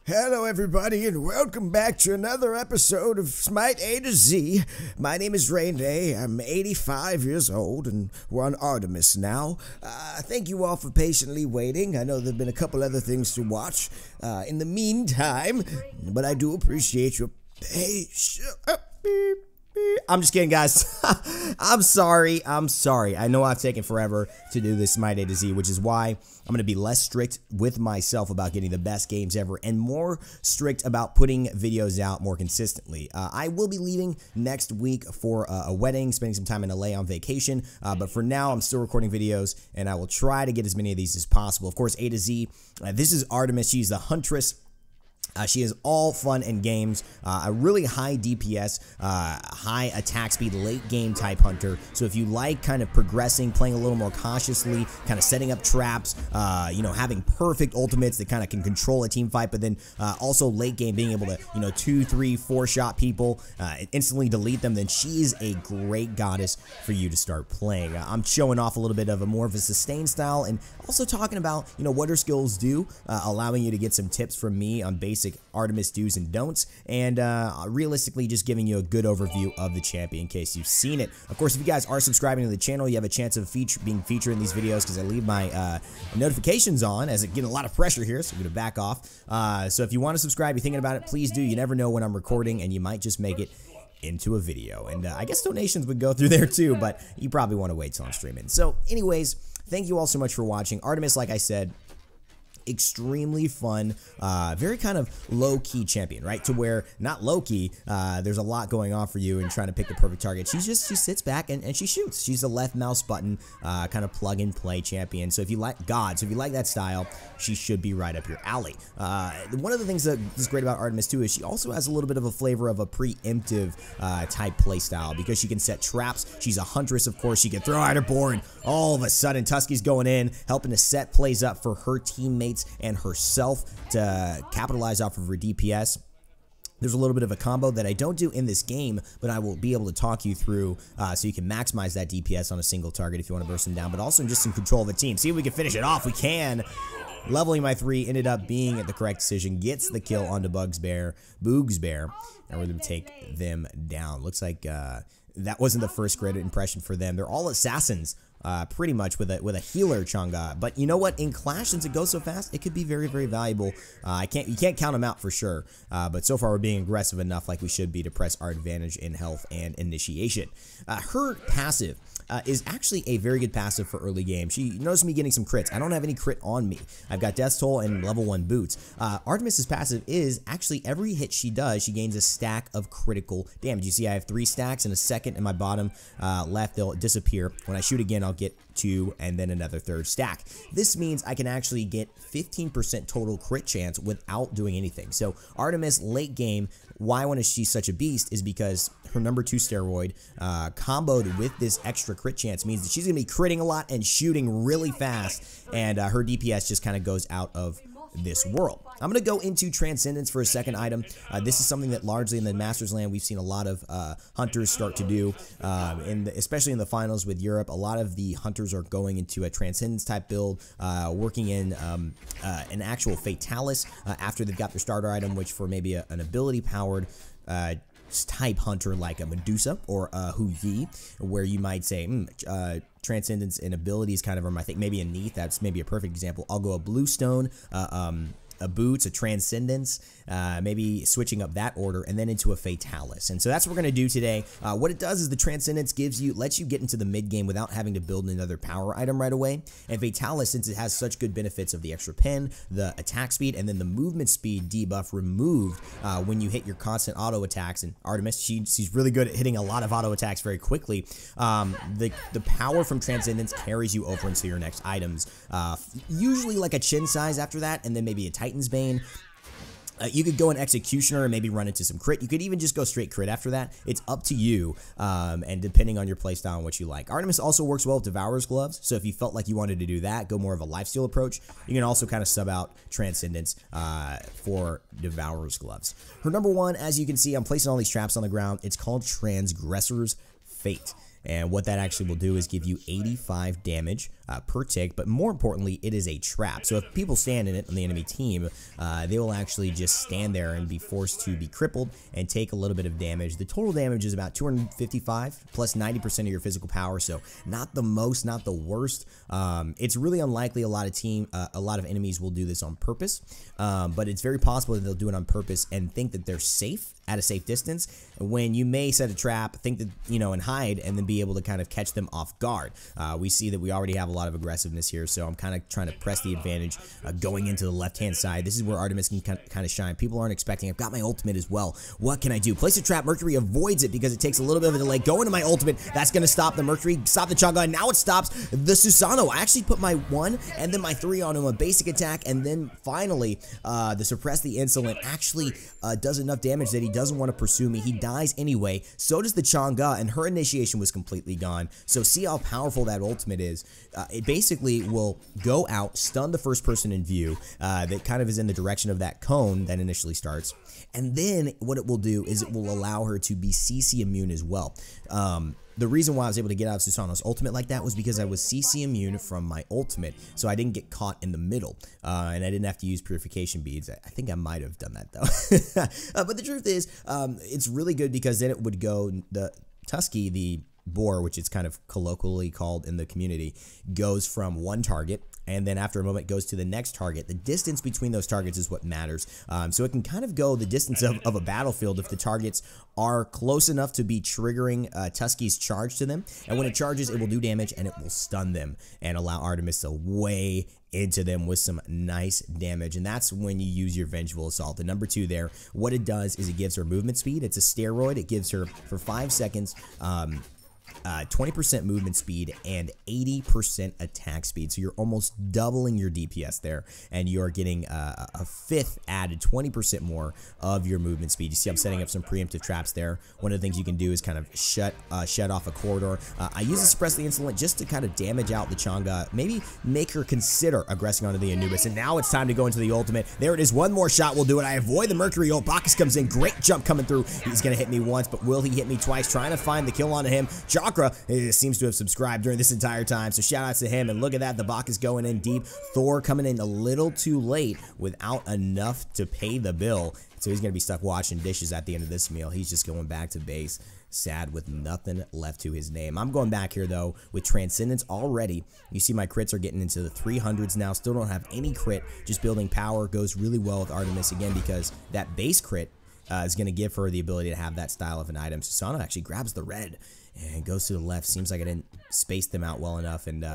Hello everybody and welcome back to another episode of Smite A to Z. My name is Raynday, I'm 85 years old and we're on Artemis now. Thank you all for patiently waiting. I know there have been a couple other things to watch in the meantime, but I do appreciate your patience. I'm just kidding, guys. I'm sorry. I know I've taken forever to do this Smite A to Z, which is why I'm going to be less strict with myself about getting the best games ever and more strict about putting videos out more consistently. I will be leaving next week for a wedding, spending some time in LA on vacation, but for now I'm still recording videos and I will try to get as many of these as possible. Of course, A to Z, this is Artemis. She's the Huntress. She is all fun and games, a really high DPS, high attack speed, late game type hunter. So if you like kind of progressing, playing a little more cautiously, kind of setting up traps, you know, having perfect ultimates that kind of can control a team fight, but then also late game being able to, you know, 2, 3, 4 shot people, instantly delete them, then she's a great goddess for you to start playing. I'm showing off a little bit of a more of a sustain style and also talking about, you know, what her skills do, allowing you to get some tips from me on basic Artemis do's and don'ts, and realistically just giving you a good overview of the champion in case you've seen it. Of course, if you guys are subscribing to the channel, you have a chance of being featured in these videos because I leave my notifications on as it getting a lot of pressure here, so I'm going to back off. So if you want to subscribe, you're thinking about it, please do. You never know when I'm recording, and you might just make it into a video. And I guess donations would go through there too, but you probably want to wait till I'm streaming. So anyways, thank you all so much for watching. Artemis, like I said, extremely fun, very kind of low-key champion, right? To where, not low-key, there's a lot going on for you and trying to pick the perfect target. She sits back and she shoots. She's a left mouse button, kind of plug-and-play champion. So if you like if you like that style, she should be right up your alley. One of the things that is great about Artemis too is she also has a little bit of a flavor of a preemptive type play style because she can set traps. She's a huntress, of course. She can throw out her board, and all of a sudden Tusky's going in, helping to set plays up for her teammates and herself to capitalize off of her DPS. There's a little bit of a combo that I don't do in this game, but I will be able to talk you through so you can maximize that DPS on a single target if you want to burst them down, but also just in control of the team. See if we can finish it off. We can. Leveling my 3 ended up being the correct decision. Gets the kill onto Boogs Bear, and we're going to take them down. Looks like that wasn't the first great impression for them. They're all assassins. Pretty much with a healer Chang'e, but you know what? In Clash, since it goes so fast, it could be very, very valuable. You can't count them out for sure. But so far, we're being aggressive enough, like we should be, to press our advantage in health and initiation. Her passive is actually a very good passive for early game. She noticed me getting some crits. I don't have any crit on me. I've got Death's Toll and level 1 boots. Artemis's passive is actually every hit she does, she gains a stack of critical damage. You see, I have 3 stacks and a second in my bottom left. They'll disappear. When I shoot again, I'll get 2 and then another 3rd stack. This means I can actually get 15% total crit chance without doing anything. So Artemis late game, why she's such a beast is because her number 2 steroid comboed with this extra crit chance means that she's going to be critting a lot and shooting really fast, and her DPS just kind of goes out of this world. I'm going to go into Transcendence for a second item. This is something that largely in the Masters land we've seen a lot of hunters start to do, especially in the finals with Europe. A lot of the hunters are going into a Transcendence type build, working in an actual Fatalis after they've got their starter item, which for maybe an ability powered type hunter like a Medusa or a Hu Yi, where you might say Transcendence and abilities kind of are my thing. Maybe a Neath, that's maybe a perfect example. I'll go a Bluestone, a Boots, a Transcendence, maybe switching up that order, and then into a Fatalis. And so that's what we're going to do today. What it does is the Transcendence lets you get into the mid game without having to build another power item right away. And Fatalis, since it has such good benefits of the extra pin, the attack speed, and then the movement speed debuff removed when you hit your constant auto attacks. And Artemis, she's really good at hitting a lot of auto attacks very quickly. The power from Transcendence carries you over into your next items. Usually like a chin size after that, and then maybe a Titan's Bane. You could go an Executioner and maybe run into some crit. You could even just go straight crit after that. It's up to you, and depending on your playstyle and what you like. Artemis also works well with Devourer's Gloves, so if you felt like you wanted to do that, go more of a lifesteal approach, you can also kind of sub out Transcendence for Devourer's Gloves. Her number 1, as you can see, I'm placing all these traps on the ground. It's called Transgressor's Fate. And what that actually will do is give you 85 damage per tick, but more importantly, it is a trap. So if people stand in it on the enemy team, they will actually just stand there and be forced to be crippled and take a little bit of damage. The total damage is about 255 plus 90% of your physical power, so not the most, not the worst. It's really unlikely a lot of enemies will do this on purpose, but it's very possible that they'll do it on purpose and think that they're safe at a safe distance, when you may set a trap, think that, you know, and hide, and then be able to kind of catch them off guard. We see that we already have a lot of aggressiveness here, so I'm kind of trying to press the advantage going into the left-hand side. This is where Artemis can kind of shine. People aren't expecting. I've got my ultimate as well. What can I do? Place a trap. Mercury avoids it because it takes a little bit of a delay. Go into my ultimate. That's going to stop the Mercury, stop the Chang'e. Now it stops the Susanoo. I actually put my 1 and then my 3 on him, a basic attack, and then finally the Suppress the Insolent actually does enough damage that he doesn't want to pursue me. He dies anyway. So does the Chang'e, and her initiation was completely gone. So see how powerful that ultimate is. It basically will go out, stun the first person in view that kind of is in the direction of that cone that initially starts. And then what it will do is it will allow her to be CC immune as well. The reason why I was able to get out of Susanoo's ultimate like that was because I was CC immune from my ultimate, so I didn't get caught in the middle, and I didn't have to use purification beads. I think I might have done that though. But the truth is, it's really good because then it would go, the Tusky, the boar, which is kind of colloquially called in the community, goes from one target, and then after a moment goes to the next target. The distance between those targets is what matters. So it can kind of go the distance of a battlefield if the targets are close enough to be triggering Tusky's charge to them. And when it charges, it will do damage and it will stun them and allow Artemis to weigh into them with some nice damage. And that's when you use your Vengeful Assault. The number 2 there, what it does is it gives her movement speed. It's a steroid. It gives her, for 5 seconds, 20% movement speed and 80% attack speed. So you're almost doubling your DPS there, and you're getting a 5th added, 20% more of your movement speed. You see I'm setting up some preemptive traps there. One of the things you can do is kind of shut off a corridor. I use the Suppress the Insolent just to kind of damage out the Chang'e, maybe make her consider aggressing onto the Anubis. And now it's time to go into the ultimate. There it is. One more shot will do it. I avoid the Mercury ult. Bacchus comes in. Great jump coming through. He's going to hit me once, but will he hit me twice? Trying to find the kill onto him. Chakra seems to have subscribed during this entire time, so shout outs to him. And look at that, the Bacchus going in deep. Thor coming in a little too late without enough to pay the bill, so he's gonna be stuck washing dishes at the end of this meal. He's just going back to base, sad with nothing left to his name. I'm going back here though with Transcendence already. You see my crits are getting into the 300s now. Still don't have any crit, just building power. Goes really well with Artemis again because that base crit is going to give her the ability to have that style of an item. Susanoo actually grabs the red and goes to the left. Seems like I didn't space them out well enough. And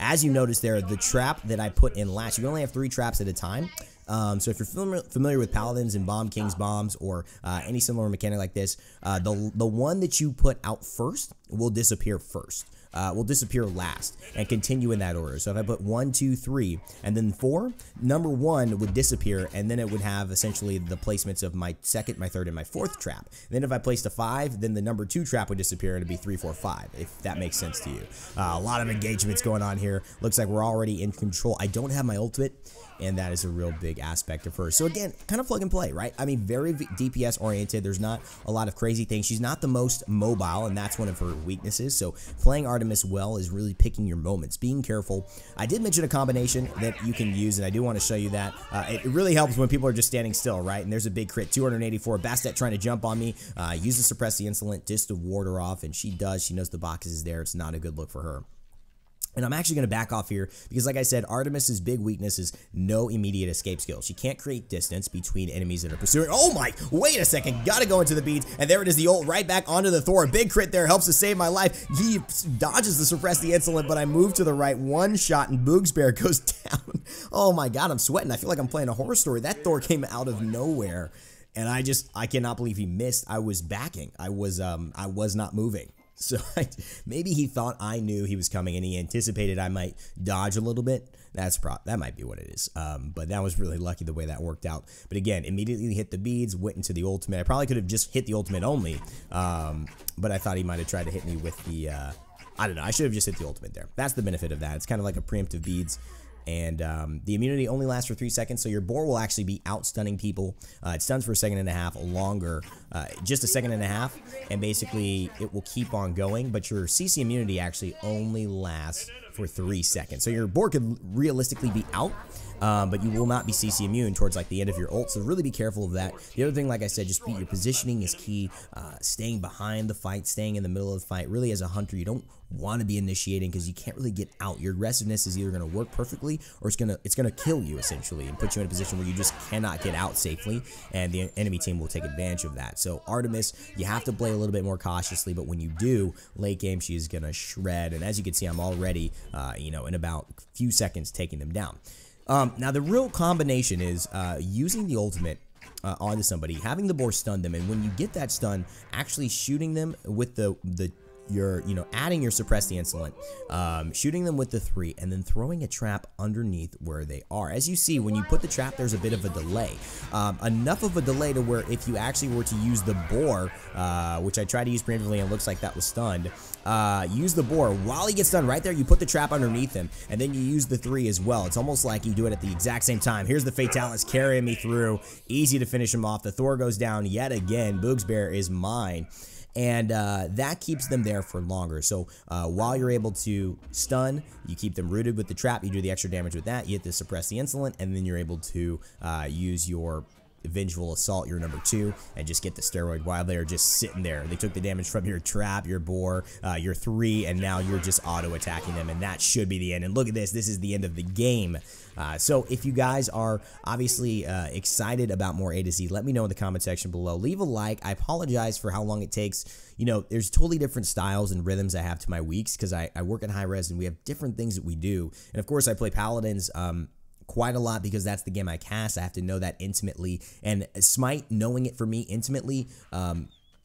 as you notice there, the trap that I put in last, you can only have 3 traps at a time. So if you're familiar with Paladins and Bomb King's bombs or any similar mechanic like this, the one that you put out first will disappear first. Will disappear last and continue in that order. So if I put 1, 2, 3, and then 4, number 1 would disappear, and then it would have essentially the placements of my 2nd, my 3rd, and my 4th trap. Then if I placed a 5, then the number 2 trap would disappear, and it'd be 3, 4, 5, if that makes sense to you. A lot of engagements going on here. Looks like we're already in control. I don't have my ultimate, and that is a real big aspect of her. So again, kind of plug and play, right? I mean, very DPS oriented. There's not a lot of crazy things. She's not the most mobile, and that's one of her weaknesses. So playing Artemis well is really picking your moments, being careful. I did mention a combination that you can use, and I do want to show you that. It really helps when people are just standing still, right? And there's a big crit, 284. Bastet trying to jump on me. Use the Suppress the Insolent just to ward her off, and she does. She knows the Bacchus is there. It's not a good look for her. And I'm actually going to back off here because, like I said, Artemis's big weakness is no immediate escape skill. She can't create distance between enemies that are pursuing. Oh my, wait a second. Got to go into the beads. And there it is, the ult right back onto the Thor. Big crit there, helps to save my life. He dodges the Suppress the Insolent, but I move to the right. One shot and Boog's Bear goes down. Oh my God, I'm sweating. I feel like I'm playing a horror story. That Thor came out of nowhere. And I cannot believe he missed. I was backing. I was not moving. So maybe he thought I knew he was coming and he anticipated I might dodge a little bit. That might be what it is. But that was really lucky the way that worked out. But again, immediately hit the beads, went into the ultimate. I probably could have just hit the ultimate only. But I thought he might have tried to hit me with the, I don't know. I should have just hit the ultimate there. That's the benefit of that. It's kind of like a preemptive beads. And the immunity only lasts for 3 seconds, so your boar will actually be out-stunning people. It stuns for 1.5 seconds longer, just 1.5 seconds, and basically it will keep on going, but your CC immunity actually only lasts for 3 seconds. So your board could realistically be out, but you will not be CC immune towards like the end of your ult, so really be careful of that. The other thing, like I said, just be your positioning is key. Staying behind the fight, staying in the middle of the fight. Really, as a hunter, you don't want to be initiating because you can't really get out. Your aggressiveness is either going to work perfectly or it's gonna kill you essentially and put you in a position where you just cannot get out safely, and the enemy team will take advantage of that. So Artemis, you have to play a little bit more cautiously, but when you do, late game, she is gonna shred. And as you can see, I'm already, you know, in about a few seconds taking them down. Now the real combination is using the ultimate onto somebody, having the boar stun them, and when you get that stun, actually shooting them with adding your suppress the insolent, shooting them with the 3, and then throwing a trap underneath where they are. As you see, when you put the trap, there's a bit of a delay. Enough of a delay to where if you actually were to use the boar, which I tried to use preemptively and it looks like that was stunned, use the boar while he gets stunned right there, you put the trap underneath him, and then you use the 3 as well. It's almost like you do it at the exact same time. Here's the Fatalis carrying me through. Easy to finish him off. The Thor goes down yet again. Boog's Bear is mine. And that keeps them there for longer. So while you're able to stun, you keep them rooted with the trap. You do the extra damage with that. You hit the suppress the insolent, and then you're able to use your Vengeful Assault, your number 2, and just get the steroid while they're just sitting there. They took the damage from your trap, your boar, your 3, and now you're just auto-attacking them, and that should be the end. And look at this. This is the end of the game. So if you guys are obviously excited about more A to Z, let me know in the comment section below. Leave a like. I apologize for how long it takes. You know, there's totally different styles and rhythms I have to my weeks because I work in high res and we have different things that we do. And of course, I play Paladins quite a lot because that's the game I cast. I have to know that intimately. And Smite, knowing it for me intimately,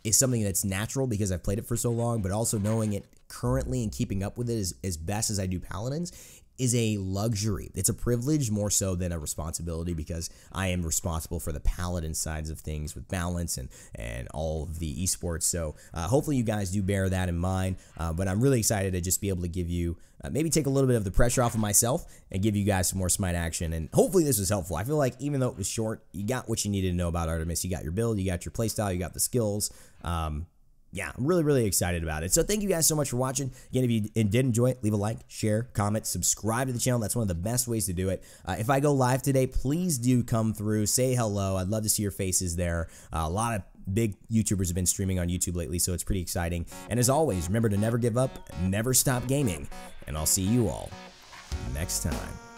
is something that's natural because I've played it for so long, but also knowing it currently and keeping up with it as best as I do Paladins is a luxury. It's a privilege more so than a responsibility because I am responsible for the Paladin sides of things with balance and all of the esports. So hopefully you guys do bear that in mind, but I'm really excited to just be able to give you, maybe take a little bit of the pressure off of myself and give you guys some more Smite action. And hopefully this was helpful. I feel like even though it was short, you got what you needed to know about Artemis. You got your build, you got your playstyle, you got the skills. Yeah, I'm really, really excited about it. So thank you guys so much for watching. Again, if you did enjoy it, leave a like, share, comment, subscribe to the channel. That's one of the best ways to do it. If I go live today, please do come through, say hello. I'd love to see your faces there. A lot of big YouTubers have been streaming on YouTube lately, so it's pretty exciting. And as always, remember to never give up, never stop gaming, and I'll see you all next time.